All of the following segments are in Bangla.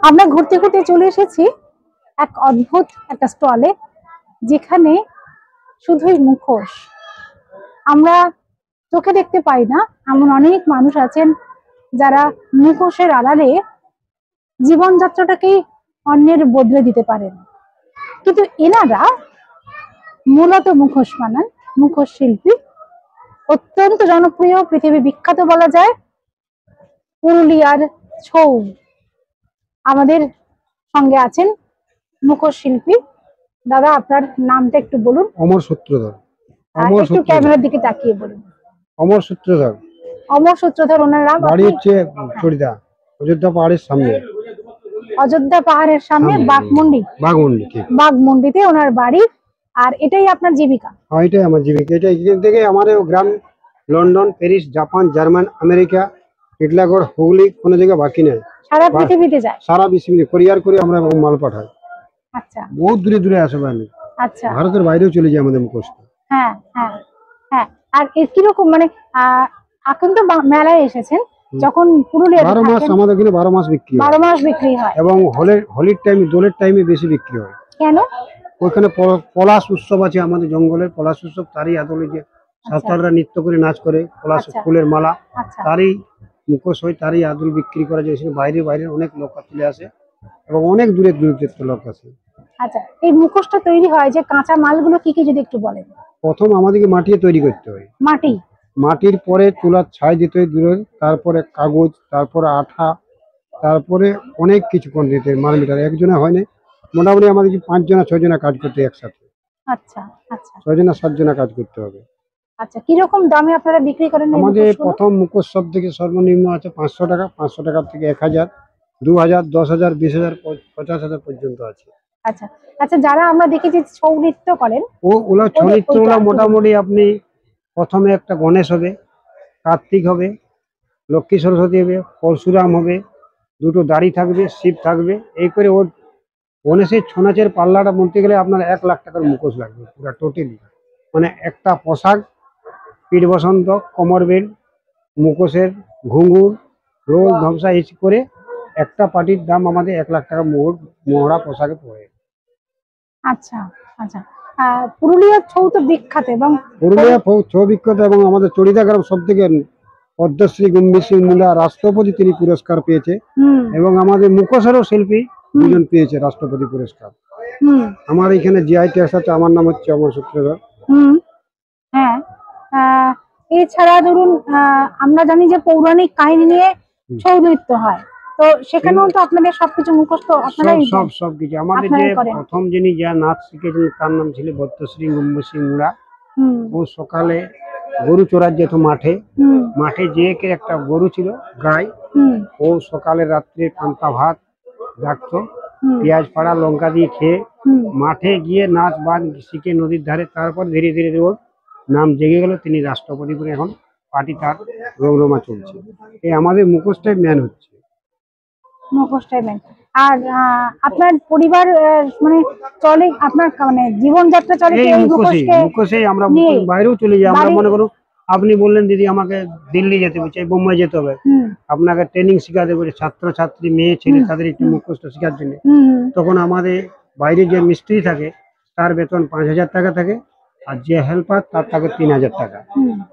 আমরা ঘুরতে ঘুরতে চলে এসেছি এক অদ্ভুত একটা স্টলে, যেখানে শুধুই মুখোশ। আমরা চোখে দেখতে পাই না এমন অনেক মানুষ আছেন যারা মুখোশের আড়ালে জীবনযাত্রাটাকেই অন্যের বদলে দিতে পারেন, কিন্তু এনারা মূলত মুখোশ বানান, মুখোশ শিল্পী। অত্যন্ত জনপ্রিয়, পৃথিবী বিখ্যাত বলা যায় পুরুলিয়ার ছৌ। আমাদের সঙ্গে আছেন মুখোশ শিল্পী। দাদা, আপনার নামটা একটু বলুন। অমর সূত্রধর। একটু ক্যামেরার দিকে তাকিয়ে বলুন। অমর সূত্রধর। অমর সূত্রধর ওনার নাম। বাড়ি হচ্ছে চড়িদা, অযোধ্যা পাহাড়ের সামনে। অযোধ্যা পাহাড়ের সামনে বাঘমুন্ডি। বাঘমুন্ডিতে ওনার বাড়ি। আর এটাই আপনার জীবিকা? হ্যাঁ, এটাই আমার জীবিকা। এটা এখান থেকে আমাদের গ্রাম London, Paris, Japan, German, America, Titlagarh, Hooghly কোনো জায়গায় বাকি নেই। সারা পৃথিবীতে যায়? সারা পৃথিবীতে কোরিয়ার করে আমরা মাল পাঠাই। আচ্ছা, বহুত দূরে দূরে আসে বাইরে। আচ্ছা, ভারতের বাইরেও চলে যায় আমাদের মুখোশ। হ্যাঁ হ্যাঁ হ্যাঁ। আর কিরকম মানে এখন তো মেলায় এসেছেন, যখন পুরুলিয়া 12 মাস আমাদের এখানে 12 মাস বিক্রি হয়। 12 মাস বিক্রি হয়। এবং হোলির টাইমে, দোলের টাইমে বেশি বিক্রি হয়। কেন? ওইখানে পলাশ উৎসব আছে আমাদের জঙ্গলের পলাশ উৎসব, তারই আদলে যে সাঁওতালরা নৃত্য করে নাচ করে, পলাশ ফুলের মালা, তারই মুখোশ হয়, তারই আদল বিক্রি করা যায়। বাইরে বাইরে অনেক লোক চলে আসে এবং অনেক দূরে দূরে লোক আসে। আচ্ছা, এই মুখোশটা তৈরি হয় যে কাঁচা মালগুলো কি কি যদি একটু বলেন। প্রথম আমাদেরকে মাটি তৈরি করতে হয়। মাটির পরে চুলার ছাই দিতে হয় দূরে, তারপরে কাগজ, তারপরে আঠা, তারপরে অনেক কিছু কোন দিতে হয়। মাল মিটার একজনে হয় না, মোটামুটি আমাদেরকে 5 জনা 6 জনা কাজ করতে একসাথে। আচ্ছা আচ্ছা, 6 জনা 7 জনা কাজ করতে হবে। আচ্ছা, কি রকম দামে আপনারা বিক্রি করেন? আমাদের প্রথম মুখোশ সব থেকে সর্বনিম্ন আছে 500 টাকা। 500 টাকা থেকে 1000, 2000, 10,000, 20,000, 50,000 পর্যন্ত আছে। আচ্ছা আচ্ছা, যারা আমরা দেখেছি ছৌ নৃত্য করেন, ওগুলো ছৌ নৃত্য মোটামুটি আপনি প্রথমে একটা গণেশ হবে, কার্তিক হবে, লক্ষ্মী সরস্বতী হবে, পরশুরাম হবে, দুটো দাড়ি থাকবে, শিব থাকবে। এই করে ওর গণেশের ছৌ নাচের পাল্লাটা বলতে গেলে আপনার 1 লাখ টাকার মুখোশ লাগবে পুরো টোটালি। মানে একটা পোশাক, পিঠ বসন্ত, কোমর বেল্ট, মুখোশের ঘুঙুর, রোল, ধমসা এই করে একটা পার্টির দাম আমাদের 1 লাখ টাকা মোহরা পোশাকে পড়ে। আচ্ছা আচ্ছা, পুরুলিয়ার ছৌ তো বিখ্যাত, এবং পুরুলিয়া ছৌ বিখ্যাত, এবং আমাদের চড়িদা গ্রাম সব থেকে পদ্মশ্রী গম্ভীর সিং মুন্ডা রাষ্ট্রপতি তিনি পুরস্কার পেয়েছে, এবং আমাদের মুখোশেরও শিল্পী 2 জন পেয়েছে রাষ্ট্রপতি পুরস্কার। আমার এখানে জিআই ট্যাগ আছে, আমার নাম হচ্ছে অমর সূত্রধর। হ্যাঁ, এছাড়া ধরুন আমরা জানি যে পৌরাণিক কাহিনী নিয়ে ছৌ নৃত্য হয়, তো সেখানেও তো আপনাদের সবকিছু মুখোশ তো আপনারাই সবকিছু। আমাদের যে প্রথম যিনি যা নাচ শিখেছেন তার নাম ছিল পদ্মশ্রী গম্ভীর সিং মুন্ডা। ও সকালে গরু চড়ার যেত মাঠে যে একটা গরু ছিল গাই, ও সকালে রাত্রে পান্তা ভাত রাখতো, পেঁয়াজ ফাড়া লঙ্কা দিয়ে খেয়ে মাঠে গিয়ে নাচ বাজ শিখে নদীর ধারে, তারপর ধীরে ধীরে ওর নাম জেগে গেল, তিনি রাষ্ট্রপতি করে এখন পার্টি তার রমরমা চলছে। এই আমাদের মুখোশটাই ম্যান হচ্ছে। আর আপনার পরিবার মানে চলে, আপনার মানে জীবনযাত্রা চলে এই মুখোশেই। আমরা বাইরেও চলে যাই। আমরা মনে করুন আপনি বললেন দিদি আমাকে দিল্লি যেতে হবে, বোম্বাই যেতে হবে, আপনাকে ট্রেনিং শিখাতে হবে, ছাত্রছাত্রী মেয়ে ছেলে তাদের একটু মুখোশটা শেখার জন্য, তখন আমাদের বাইরে যে মিস্ত্রি থাকে তার বেতন 5,000 টাকা থাকে, আর যে হেল্পার তার থাকে 3,000 টাকা।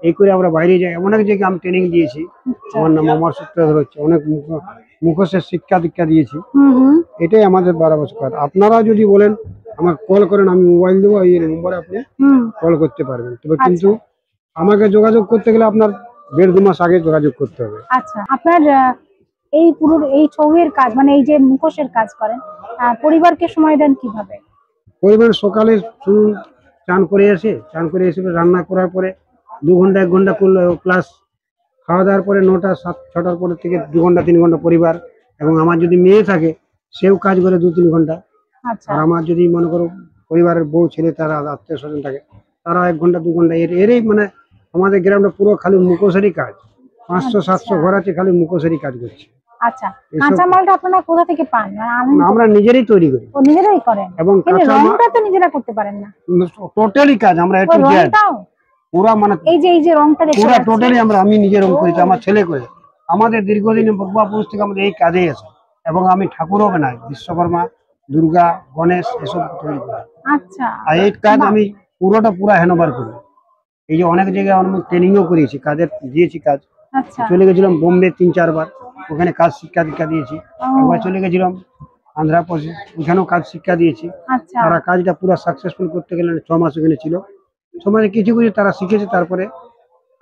এই করে আমরা বাইরে যাই। অনেক জায়গায় আমি ট্রেনিং দিয়েছি। আমার নাম অমর সূত্রধর হচ্ছে। অনেক মুখোশের শিক্ষা দীক্ষা দিয়েছি। এটাই আমাদের 12 বছর। আপনারা যদি বলেন আমাকে কল করেন, আমি মোবাইল দেবো, এই নম্বরে আপনি কল করতে পারবেন। তবে কিন্তু আমাকে যোগাযোগ করতে গেলে আপনার 1.5-2 মাস আগে যোগাযোগ করতে হবে। আচ্ছা, আপনার এই ছৌয়ের কাজ, মানে এই যে মুখোশের কাজ করেন, পরিবারকে সময় দেন কিভাবে? পরিবার সকালে চান করে এসে রান্না করার পরে 2 ঘন্টা 1 ঘন্টা করলো, প্লাস খাওয়া দাওয়ার পরে 9টা 6টার পরে থেকে 2 ঘন্টা 3 ঘন্টা পরিবার, এবং আমার যদি মেয়ে থাকে সেও কাজ করে 2-3 ঘন্টা। আর আমার যদি মনে করো পরিবারের বউ ছেলে তারা আত্মীয় স্বজন থাকে, তারা 1 ঘন্টা 2 ঘন্টা। এরই মানে আমাদের গ্রামটা পুরো খালি মুখোশেরই কাজ। 500-700 ঘর আছে, খালি মুখোশেরই কাজ করছে। আচ্ছা, কাঁচা মালটা আপনারা কোথা থেকে পান? আমরা নিজেরাই তৈরি করি। নিজেরাই করেন? এবং রংটা তো নিজেরা করতে পারেন না? টোটালি কাজ আমরা একটু পুরো, মানে এই যে রংটা দেখতে পুরো টোটালি আমি নিজে রং করেছি, আমার ছেলে করে। আমাদের দীর্ঘদিন পূর্বপুরুষ থেকে আমাদের এই কাজেই আছে। এবং আমি ঠাকুরও বানাই, বিশ্বকর্মা, দুর্গা, গণেশ এসব তৈরি করি। আচ্ছা, আর এই কাজ আমি পুরা হ্যান্ডওভার করি। এই যে অনেক জায়গায় আমি ট্রেনিংও করিয়েছি, কাজের দিয়েছি কাজ। আচ্ছা, চলে গেছিলাম বোম্বে 3-4 বার, ওখানে কাজ শিক্ষা দীক্ষা দিয়েছি। একবার চলে গেছিলাম আন্ধ্রপ্রদেশ, ওখানেও কাজ শিক্ষা দিয়েছি। আচ্ছা, তারা কাজটা পুরো সাকসেসফুল করতে গেলে 6 মাস ওখানে ছিল। 6 মাসে কিছু কিছু তারা শিখেছে, তারপরে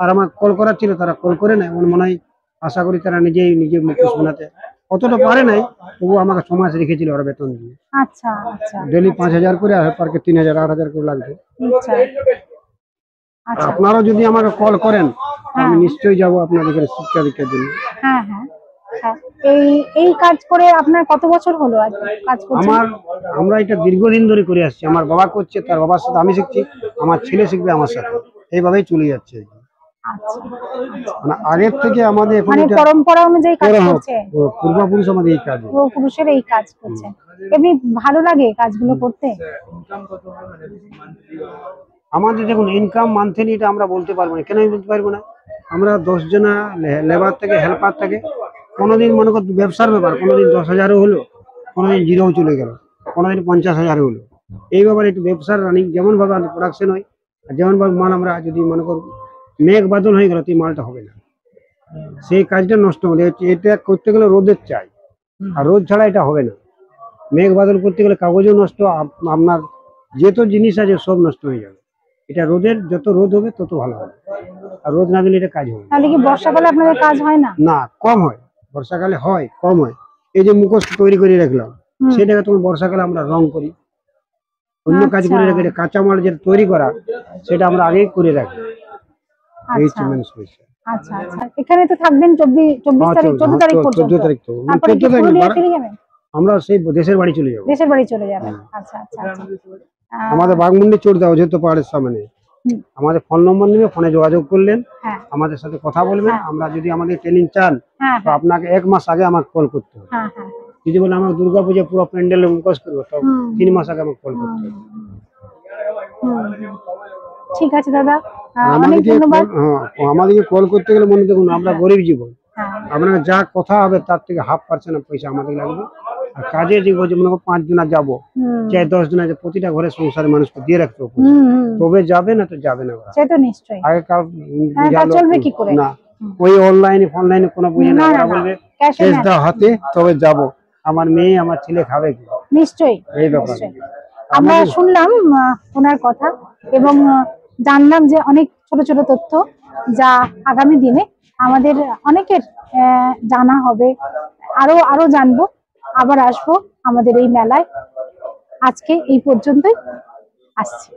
আর আমার কল করার ছিল, তারা কল করে নেয়। আমার মনে হয়, আশা করি তারা নিজে মুখোশ বানাতে অতটা পারে নাই, তবু আমাকে 6 মাস রেখেছিল ওরা বেতন দিয়ে। আচ্ছা, আচ্ছা, ডেলি 5,000 করে, আর পার্কে 3,000 8,000 করে লাগবে। আচ্ছা, আচ্ছা, আপনারা যদি আমাকে কল করেন, আমি নিশ্চয়ই যাব আপনাদের এখানে শিক্ষা দীক্ষার জন্য। হ্যাঁ, হ্যাঁ, হ্যাঁ। এই কাজ করে আপনার কত বছর হলো আর কাজ করছেন? আমরা এটা দীর্ঘদিন ধরে করে আসছি। আমার বাবা করছে, তার বাবার সাথে আমি শিখছি, আমার ছেলে শিখবে আমার সাথে, এইভাবেই চলে যাচ্ছে। আচ্ছা, মানে আগের থেকে আমাদের এখন মানে এটা পরম্পরা অনুযায়ী কাজ করছে, পূর্বপুরুষ আমাদের এই কাজ, পূর্বপুরুষের এই কাজ করছে। এমনি ভালো লাগে কাজগুলো করতে? আমাদের দেখুন ইনকাম মান্থলি এটা আমরা বলতে পারবো না। কেন আমি বলতে পারবো না? আমরা 10 জনা লেবার থেকে হেল্পার থেকে, কোনোদিন মনে কর ব্যবসার ব্যাপার, কোনোদিন 10,000ও হলো, কোনোদিন 0ও চলে গেল, কোনোদিন 50,000 হলো। এই ব্যাপারে একটু ব্যবসার রানিং যেমন ভাবে প্রোডাকশন হয়, আর যেমন ভাবে মাল আমরা যদি মনে কর মেঘ বাদল হয়ে গেল, তো মালটা হবে না, সেই কাজটা নষ্ট হলে। এটা করতে গেলে রোদের চাই, আর রোদ ছাড়া এটা হবে না। মেঘ বাদল করতে গেলে কাগজও নষ্ট, আপনার যত জিনিস আছে সব নষ্ট হয়ে যাবে। এটা রোদের, যত রোদ হবে তত ভালো হবে, আর রোদ না দিলে এটা কাজ হবে না। তাহলে কি বর্ষাকালে আপনাদের কাজ হয় না? না, কম হয়। বর্ষাকালে হয়, কম হয়। এই যে মুখোশ তৈরি করে রাখলাম, সেটাকে তুমি বর্ষাকালে আমরা রং করি, অন্য কাজ করে রাখি। কাঁচামাল যেটা তৈরি করা, সেটা আমরা আগেই করে রাখি। এই হচ্ছে মেন সমস্যা। আচ্ছা, আচ্ছা। এখানে তো থাকবেন 24 তারিখ, 14 তারিখ পর্যন্ত। 14 তারিখ তো, তারপরে কি পুরুলিয়া ফিরে যাবেন? আমরা সেই দেশের বাড়ি চলে যাবো। দেশের বাড়ি চলে যাবেন। আচ্ছা, আচ্ছা, আচ্ছা। আমাদের বাঘমুন্ডি চড়তে হবে, যেহেতু পাহাড়ের সামনে। আমাদের ফোন নম্বর নেবে, ফোনে যোগাযোগ করলেন, আমাদের সাথে কথা বলবেন। আমরা যদি আমাদের ট্রেনিং চান, তো আপনাকে 1 মাস আগে আমাকে কল করতে হবে। যদি বলে আমাকে দুর্গাপূজা পুরো প্যান্ডেল মুখোশ করবো, তো 3 মাস আগে আমাকে কল করতে হবে। ঠিক আছে দাদা, অনেক ধন্যবাদ। আমাদেরকে কল করতে গেলে মনে দেখুন, আমরা গরিব জীবন, আপনাকে যা কথা হবে তার থেকে 1/2% পয়সা আমাদের লাগবে। আর কাজে যে মনে করো 5 জনা যাবো, চাই 10 জনা, যে প্রতিটা ঘরে সংসারে মানুষকে দিয়ে রাখতে হবে, তবে যাবে, না তো যাবে না। সে তো নিশ্চয়ই আগেকার চলবে কি করে? না, ওই অনলাইনে ফোনলাইনে কোনো বুঝে না, ওরা বলবে শেষ দাও হাতে তবে যাব। আমার মেয়ে আমার ছেলে খাবে কি? নিশ্চয়ই, এই ব্যাপার। আমরা শুনলাম ওনার কথা, এবং জানলাম যে অনেক ছোট ছোট তথ্য, যা আগামী দিনে আমাদের অনেকের জানা হবে। আরো জানবো, আবার আসবো আমাদের এই মেলায়। আজকে এই পর্যন্তই, আসছি।